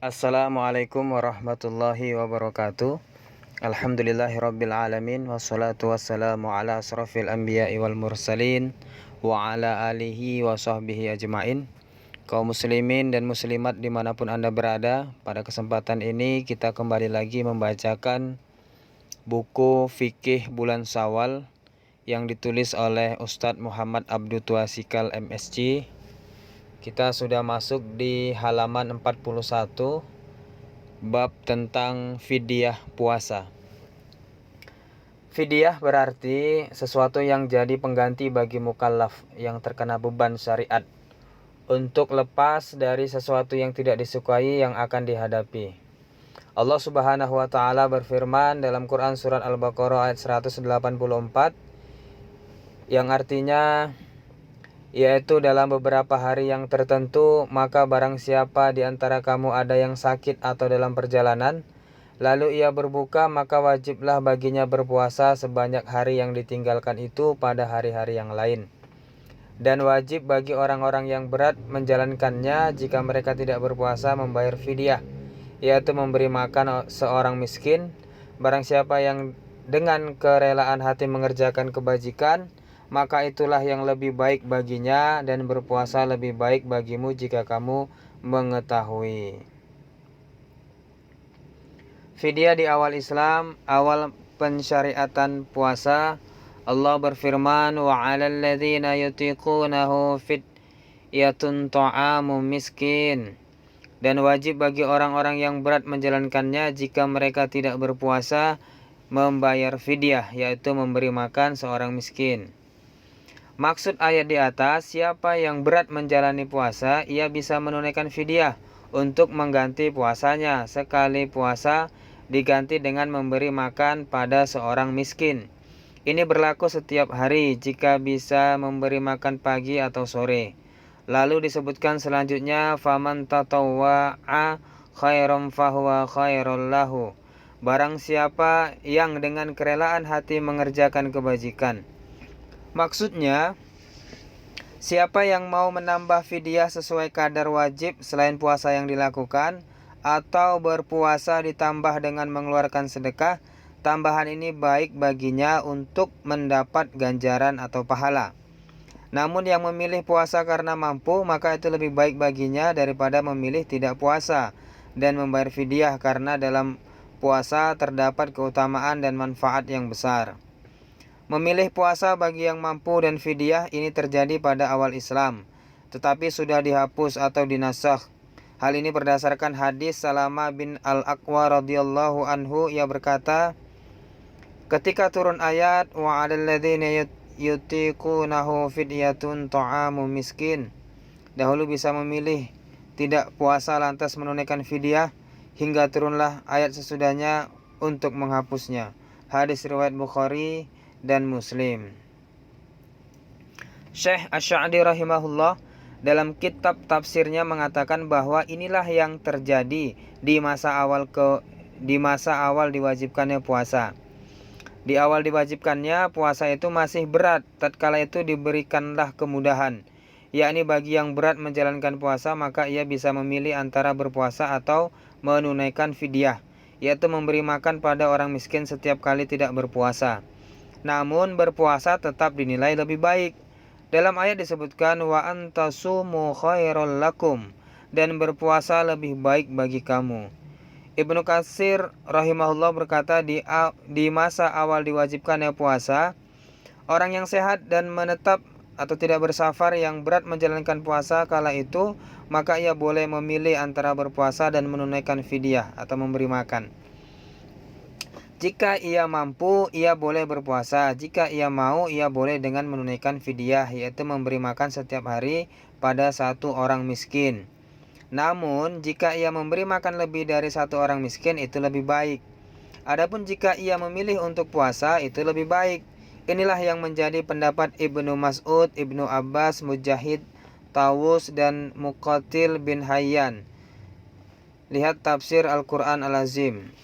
Assalamualaikum warahmatullahi wabarakatuh. Alhamdulillahirabbil alamin wassalatu wassalamu ala asrofil anbiya'i wal mursalin wa ala alihi wa sahbihi ajmain. Kaum muslimin dan muslimat dimanapun Anda berada, pada kesempatan ini kita kembali lagi membacakan buku Fikih Bulan Syawal yang ditulis oleh Ustadz Muhammad Abdul Tuasikal MSc. Kita sudah masuk di halaman 41, bab tentang fidyah puasa. Fidyah berarti sesuatu yang jadi pengganti bagi mukallaf yang terkena beban syariat untuk lepas dari sesuatu yang tidak disukai yang akan dihadapi. Allah Subhanahu wa taala berfirman dalam Quran surat Al-Baqarah ayat 184 yang artinya yaitu dalam beberapa hari yang tertentu, maka barang siapa di antara kamu ada yang sakit atau dalam perjalanan, lalu ia berbuka, maka wajiblah baginya berpuasa sebanyak hari yang ditinggalkan itu pada hari-hari yang lain. Dan wajib bagi orang-orang yang berat menjalankannya jika mereka tidak berpuasa membayar fidyah, yaitu memberi makan seorang miskin. Barang siapa yang dengan kerelaan hati mengerjakan kebajikan, maka itulah yang lebih baik baginya, dan berpuasa lebih baik bagimu jika kamu mengetahui. Fidyah di awal Islam, awal pensyariatan puasa, Allah berfirman, wa 'alal ladzina yutiqunahu fidyatun ta'amu miskin. Dan wajib bagi orang-orang yang berat menjalankannya jika mereka tidak berpuasa membayar fidyah, yaitu memberi makan seorang miskin. Maksud ayat di atas, siapa yang berat menjalani puasa, ia bisa menunaikan fidyah untuk mengganti puasanya. Sekali puasa diganti dengan memberi makan pada seorang miskin. Ini berlaku setiap hari jika bisa memberi makan pagi atau sore. Lalu disebutkan selanjutnya, faman tatawwa'a khairan fahuwa khairul lahu. Barang siapa yang dengan kerelaan hati mengerjakan kebajikan. Maksudnya, siapa yang mau menambah fidyah sesuai kadar wajib selain puasa yang dilakukan, atau berpuasa ditambah dengan mengeluarkan sedekah, tambahan ini baik baginya untuk mendapat ganjaran atau pahala. Namun yang memilih puasa karena mampu, maka itu lebih baik baginya daripada memilih tidak puasa dan membayar fidyah, karena dalam puasa terdapat keutamaan dan manfaat yang besar. Memilih puasa bagi yang mampu dan fidyah ini terjadi pada awal Islam, tetapi sudah dihapus atau dinasakh. Hal ini berdasarkan hadis Salamah bin Al-Aqwa radhiyallahu anhu, ia berkata, ketika turun ayat wa 'alal ladzina yutiqunahu fidyatun ta'amu miskin, dahulu bisa memilih tidak puasa lantas menunaikan fidyah, hingga turunlah ayat sesudahnya untuk menghapusnya. Hadis riwayat Bukhari dan Muslim. Syekh Asy-Sya'di rahimahullah dalam kitab tafsirnya mengatakan bahwa inilah yang terjadi di masa awal diwajibkannya puasa. Di awal diwajibkannya puasa itu masih berat, tatkala itu diberikanlah kemudahan, yakni bagi yang berat menjalankan puasa, maka ia bisa memilih antara berpuasa atau menunaikan fidyah, yaitu memberi makan pada orang miskin setiap kali tidak berpuasa. Namun berpuasa tetap dinilai lebih baik. Dalam ayat disebutkan wa antasumu khairul lakum, dan berpuasa lebih baik bagi kamu. Ibnu Katsir rahimahullah berkata, di masa awal diwajibkannya puasa, orang yang sehat dan menetap atau tidak bersafar yang berat menjalankan puasa kala itu, maka ia boleh memilih antara berpuasa dan menunaikan fidyah atau memberi makan. Jika ia mampu, ia boleh berpuasa. Jika ia mau, ia boleh dengan menunaikan fidyah, yaitu memberi makan setiap hari pada satu orang miskin. Namun, jika ia memberi makan lebih dari satu orang miskin, itu lebih baik. Adapun jika ia memilih untuk puasa, itu lebih baik. Inilah yang menjadi pendapat Ibnu Mas'ud, Ibnu Abbas, Mujahid, Tawus, dan Muqatil bin Hayyan. Lihat tafsir Al-Quran Al-Azim.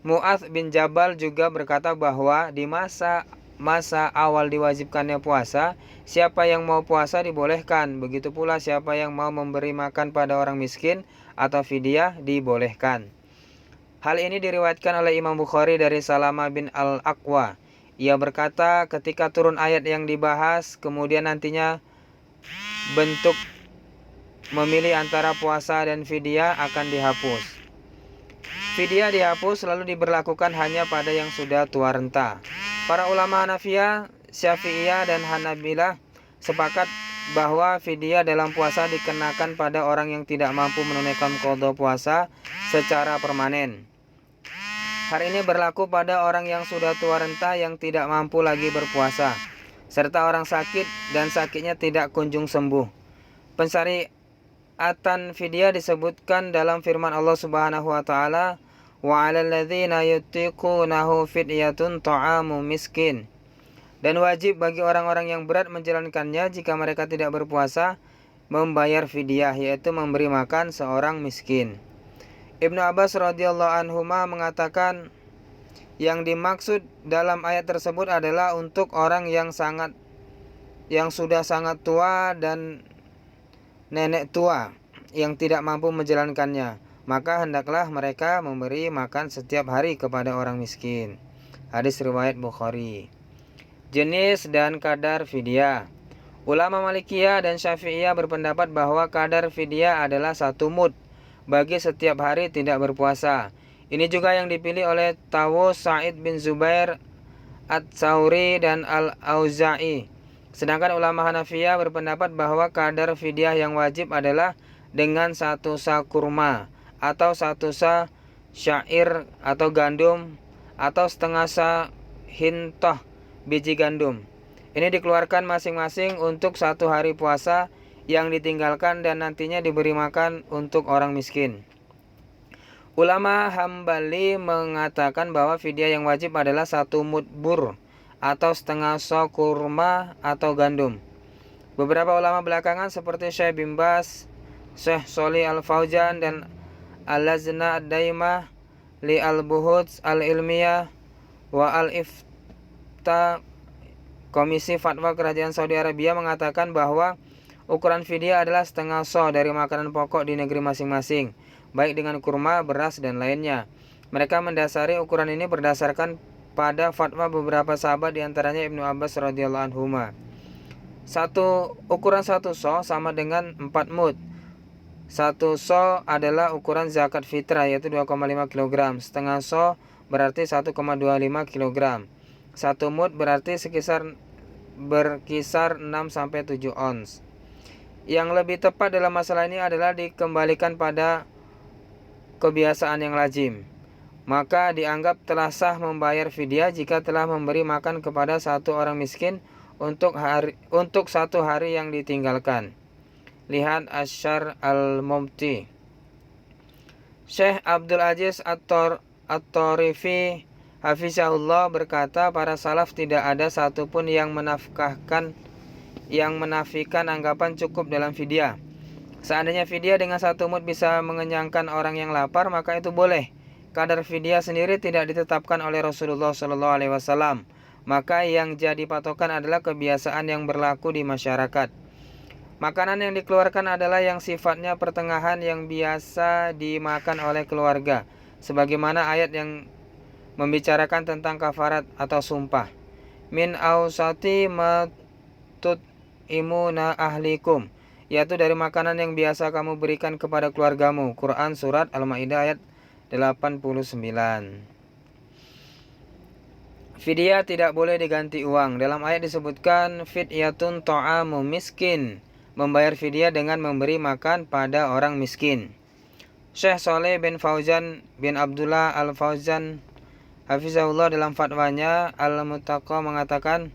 Mu'adz bin Jabal juga berkata bahwa di masa masa awal diwajibkannya puasa, siapa yang mau puasa dibolehkan. Begitu pula siapa yang mau memberi makan pada orang miskin atau fidyah dibolehkan. Hal ini diriwayatkan oleh Imam Bukhari dari Salama bin Al-Aqwa. Ia berkata, ketika turun ayat yang dibahas, kemudian nantinya bentuk memilih antara puasa dan fidyah akan dihapus. Fidyah dihapus lalu diberlakukan hanya pada yang sudah tua renta. Para ulama Hanafiyah, Syafi'iyah dan Hanabilah sepakat bahwa fidyah dalam puasa dikenakan pada orang yang tidak mampu menunaikan qada puasa secara permanen. Hal ini berlaku pada orang yang sudah tua renta yang tidak mampu lagi berpuasa, serta orang sakit dan sakitnya tidak kunjung sembuh. Pensyariatan fidyah disebutkan dalam firman Allah Subhanahu wa taala, "Wa 'alal ladzina yutiqunahu fidyatun ta'amu miskin." Dan wajib bagi orang-orang yang berat menjalankannya jika mereka tidak berpuasa membayar fidyah, yaitu memberi makan seorang miskin. Ibnu Abbas radhiyallahu anhuma mengatakan yang dimaksud dalam ayat tersebut adalah untuk orang yang sudah sangat tua dan nenek tua yang tidak mampu menjalankannya, maka hendaklah mereka memberi makan setiap hari kepada orang miskin. Hadis riwayat Bukhari. Jenis dan kadar fidyah. Ulama Malikiyah dan Syafi'iyah berpendapat bahwa kadar fidyah adalah 1 mud bagi setiap hari tidak berpuasa. Ini juga yang dipilih oleh Tawus, Sa'id bin Zubair, At-Tsauri dan Al-Auza'i. Sedangkan ulama Hanafiyah berpendapat bahwa kadar fidyah yang wajib adalah dengan 1 sa kurma atau 1 sa syair atau gandum atau setengah sa hintah biji gandum. Ini dikeluarkan masing-masing untuk 1 hari puasa yang ditinggalkan dan nantinya diberi makan untuk orang miskin. Ulama Hambali mengatakan bahwa fidyah yang wajib adalah 1 mud bur atau setengah sa kurma atau gandum. Beberapa ulama belakangan seperti Syekh bin Baz, Syekh Shalih Al-Fauzan dan Al-Lajnah Ad-Daimah li Al-Buhuth Al-Ilmiyah wa Al-Ifta, Komisi Fatwa Kerajaan Saudi Arabia, mengatakan bahwa ukuran fidyah adalah setengah sa dari makanan pokok di negeri masing-masing, baik dengan kurma, beras, dan lainnya. Mereka mendasari ukuran ini berdasarkan pada fatwa beberapa sahabat, diantaranya Ibnu Abbas radhiyallahu anhuma. Ukuran 1 sa sama dengan 4 mud. 1 sa adalah ukuran zakat fitrah, yaitu 2,5 kg. Setengah sa berarti 1,25 kg. 1 mud berarti berkisar 6-7 ons. Yang lebih tepat dalam masalah ini adalah dikembalikan pada kebiasaan yang lazim. Maka dianggap telah sah membayar fidyah jika telah memberi makan kepada 1 orang miskin untuk 1 hari yang ditinggalkan. Lihat Asyar Al-Mumti. Syekh Abdul Aziz At-Tarifi Hafizahullah berkata, para salaf tidak ada satupun yang menafikan anggapan cukup dalam fidyah. Seandainya fidyah dengan 1 mud bisa mengenyangkan orang yang lapar, maka itu boleh. Kadar fidyah sendiri tidak ditetapkan oleh Rasulullah SAW, maka yang jadi patokan adalah kebiasaan yang berlaku di masyarakat. Makanan yang dikeluarkan adalah yang sifatnya pertengahan yang biasa dimakan oleh keluarga, sebagaimana ayat yang membicarakan tentang kafarat atau sumpah. Min ausati matut imuna ahlikum, yaitu dari makanan yang biasa kamu berikan kepada keluargamu. Quran Surat Al-Ma'idah ayat 89. Fidyah tidak boleh diganti uang. Dalam ayat disebutkan fidyatun ta'amu miskin, membayar fidyah dengan memberi makan pada orang miskin. Syekh Shalih bin Fauzan bin Abdullah Al-Fauzan Hafizahullah dalam fatwanya Al-Muttaqa mengatakan,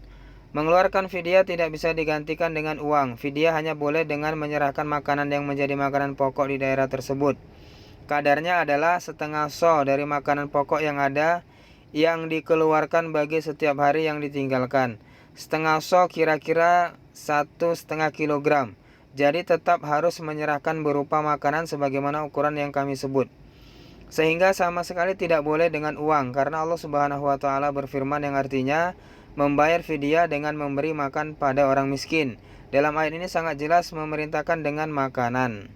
mengeluarkan fidyah tidak bisa digantikan dengan uang. Fidyah hanya boleh dengan menyerahkan makanan yang menjadi makanan pokok di daerah tersebut. Kadarnya adalah setengah sa dari makanan pokok yang ada yang dikeluarkan bagi setiap hari yang ditinggalkan. Setengah sa kira-kira 1,5 kilogram. Jadi tetap harus menyerahkan berupa makanan sebagaimana ukuran yang kami sebut. Sehingga sama sekali tidak boleh dengan uang, karena Allah Subhanahu wa taala berfirman yang artinya, membayar fidyah dengan memberi makan pada orang miskin. Dalam ayat ini sangat jelas memerintahkan dengan makanan.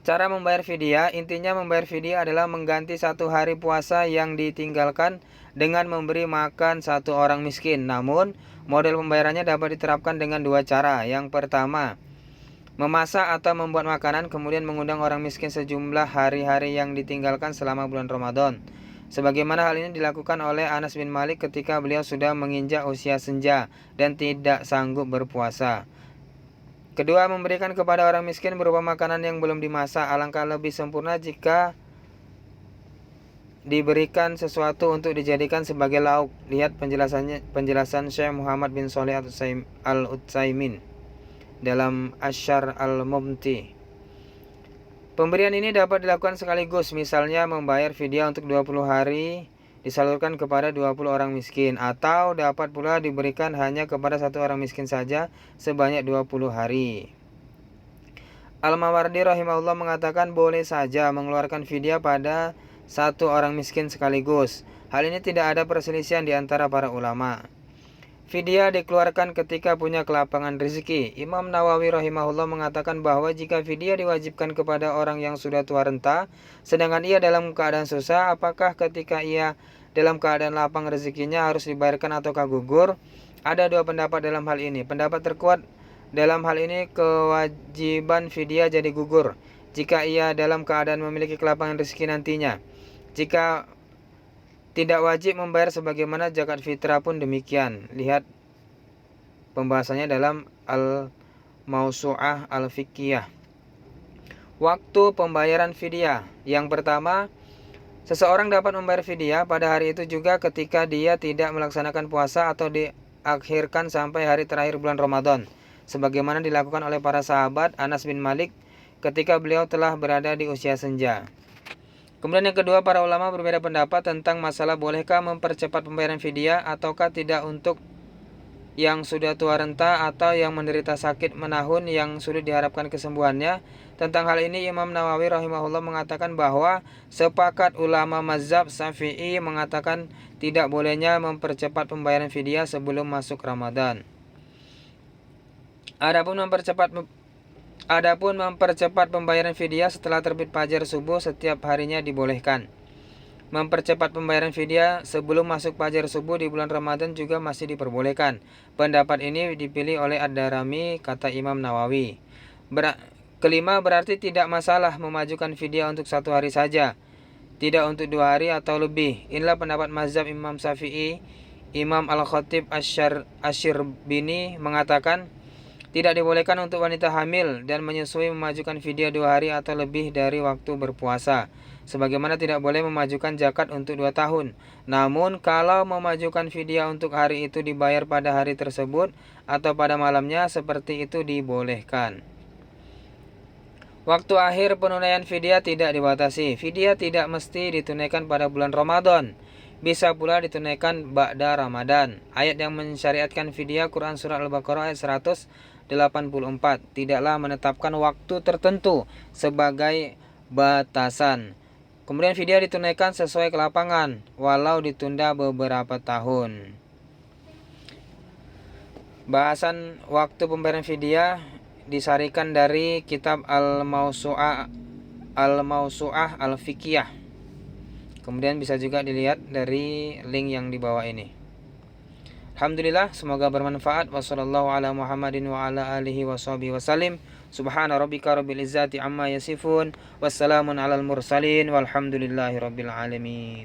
Cara membayar fidyah, intinya membayar fidyah adalah mengganti 1 hari puasa yang ditinggalkan dengan memberi makan 1 orang miskin. Namun, model pembayarannya dapat diterapkan dengan 2 cara. Yang pertama, memasak atau membuat makanan kemudian mengundang orang miskin sejumlah hari-hari yang ditinggalkan selama bulan Ramadan. Sebagaimana hal ini dilakukan oleh Anas bin Malik ketika beliau sudah menginjak usia senja dan tidak sanggup berpuasa. Kedua, memberikan kepada orang miskin berupa makanan yang belum dimasak. Alangkah lebih sempurna jika diberikan sesuatu untuk dijadikan sebagai lauk. Lihat penjelasan Syekh Muhammad bin Shalih Al-Utsaimin dalam Asyar Al-Mumti. Pemberian ini dapat dilakukan sekaligus, misalnya membayar fidyah untuk 20 hari disalurkan kepada 20 orang miskin, atau dapat pula diberikan hanya kepada 1 orang miskin saja sebanyak 20 hari. Al-Mawardi rahimahullah mengatakan boleh saja mengeluarkan fidyah pada 1 orang miskin sekaligus. Hal ini tidak ada perselisihan di antara para ulama. Fidyah dikeluarkan ketika punya kelapangan rezeki. Imam Nawawi rahimahullah mengatakan bahwa jika fidyah diwajibkan kepada orang yang sudah tua renta, sedangkan ia dalam keadaan susah, apakah ketika ia dalam keadaan lapang rezekinya harus dibayarkan ataukah gugur? Ada 2 pendapat dalam hal ini. Pendapat terkuat dalam hal ini kewajiban fidyah jadi gugur jika ia dalam keadaan memiliki kelapangan rezeki nantinya. Jika tidak wajib membayar sebagaimana zakat fitrah pun demikian. Lihat pembahasannya dalam Al-Mawsu'ah Al-Fiqhiyah. Waktu pembayaran fidyah. Yang pertama, seseorang dapat membayar fidyah pada hari itu juga ketika dia tidak melaksanakan puasa atau diakhirkan sampai hari terakhir bulan Ramadan, sebagaimana dilakukan oleh para sahabat Anas bin Malik ketika beliau telah berada di usia senja. Kemudian yang kedua, para ulama berbeda pendapat tentang masalah bolehkah mempercepat pembayaran fidyah ataukah tidak untuk yang sudah tua renta atau yang menderita sakit menahun yang sulit diharapkan kesembuhannya. Tentang hal ini Imam Nawawi rahimahullah mengatakan bahwa sepakat ulama mazhab Syafi'i mengatakan tidak bolehnya mempercepat pembayaran fidyah sebelum masuk Ramadan. Adapun mempercepat pembayaran fidyah setelah terbit fajar subuh setiap harinya dibolehkan. Mempercepat pembayaran fidyah sebelum masuk fajar subuh di bulan Ramadan juga masih diperbolehkan. Pendapat ini dipilih oleh Ad-Darimi, kata Imam Nawawi. Kelima, berarti tidak masalah memajukan fidyah untuk 1 hari saja, tidak untuk 2 hari atau lebih. Inilah pendapat mazhab Imam Syafi'i. Imam Al-Khatib Asy-Syirbini mengatakan tidak dibolehkan untuk wanita hamil dan menyusui memajukan fidyah 2 hari atau lebih dari waktu berpuasa. Sebagaimana tidak boleh memajukan zakat untuk 2 tahun. Namun kalau memajukan fidyah untuk hari itu dibayar pada hari tersebut atau pada malamnya, seperti itu dibolehkan. Waktu akhir penunaian fidyah tidak dibatasi. Fidyah tidak mesti ditunaikan pada bulan Ramadan. Bisa pula ditunaikan ba'da Ramadan. Ayat yang mensyariatkan fidyah Quran Surah Al-Baqarah ayat 184 tidaklah menetapkan waktu tertentu sebagai batasan. Kemudian fidyah ditunaikan sesuai kelapangan walau ditunda beberapa tahun. Bahasan waktu pembayaran fidyah disarikan dari kitab Al-Mawsu'ah Al-Fiqhiyah. Kemudian bisa juga dilihat dari link yang di bawah ini. Alhamdulillah, semoga bermanfaat. Wassallallahu ala Muhammadin wa ala alihi washabihi wasallim. Subhana rabbika rabbil izzati amma yasifun. Wassalamun alal mursalin. Walhamdulillahi rabbil alamin.